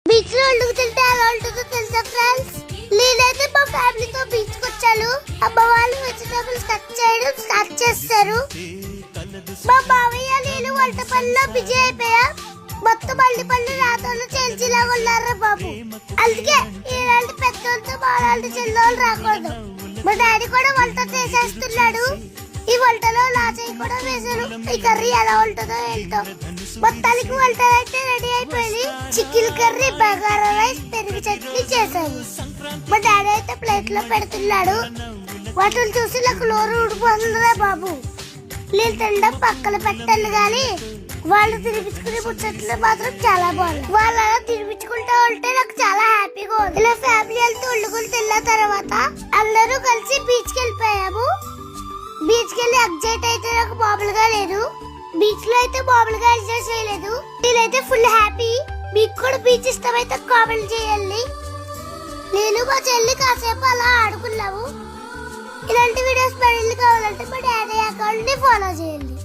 Beach లో తింటే ఎలా ఉంటుందో తెలుసా ఫ్రెండ్స్? నేనైతే మా ఫ్యామిలీతో బీచ్ కి వచ్చాను. అమ్మ వాళ్ళు వెజిటేబుల్స్ కట్ చేయడం స్టార్ట్ చేస్తారు. మా మావయ్య నేను వంట పనిలో బిజీ అయిపోయా. మొత్తం అల్లి పళ్ళు రాతోళ్ళు చేల్చిలాగా ఉన్నారా బాబు. అందుకే ఇలాంటి పెద్దోళ్ళతో మాలాంటి చిన్నోళ్ళు రాకూడదు. మా డాడీ కూడా వంట చేసేస్తున్నాడు. ఈ వంటలో నా చేయి కూడా వేసాను. ఈ కర్రీ ఎలా ఉంటుందో ఏంటో. మొత్తానికి వంట అయితే రెడీ అయిపోయింది. చికెన్ కర్రీ, బగారా రైస్, పెరుగు చట్నీ చేశాను. మా డాడీ అయితే ప్లేట్ లో పెడుతున్నాడు. వాటిని చూసి నాకు నోరు ఊడిపోతుందిరా బాబు. నేను తినడం పక్కన పెట్టాను గాని వాళ్ళు తినిపించుకునే ముచ్చట్లు మాత్రం చాలా బాగుంది. వాళ్ళు అలా తినిపించుకుంటూ ఉంటే నాకు చాలా హ్యాపీగా ఉంది. ఇలా ఫ్యామిలీ వెళ్తూ వండుకుని తిన్న తర్వాత అందరూ కలిసి బీచ్ కి వెళ్ళిపోయాము. బీచ్ కి వెళ్ళి ఎగ్జైట్ అయితే నాకు మామూలుగా లేదు. బీచ్ లో అయితే మామూలుగా ఎంజాయ్ చేయలేదు. నేనైతే ఫుల్ హ్యాపీ. మీకు కూడా బీచ్ ఇష్టమైతే కామెంట్ చేయండి. నేను మా చెల్లి కాసేపు అలా ఆడుకున్నాము. ఇలాంటి వీడియోస్ మరిన్ని కావాలంటే మా డాడీ అకౌంట్ ని ఫాలో చేయండి.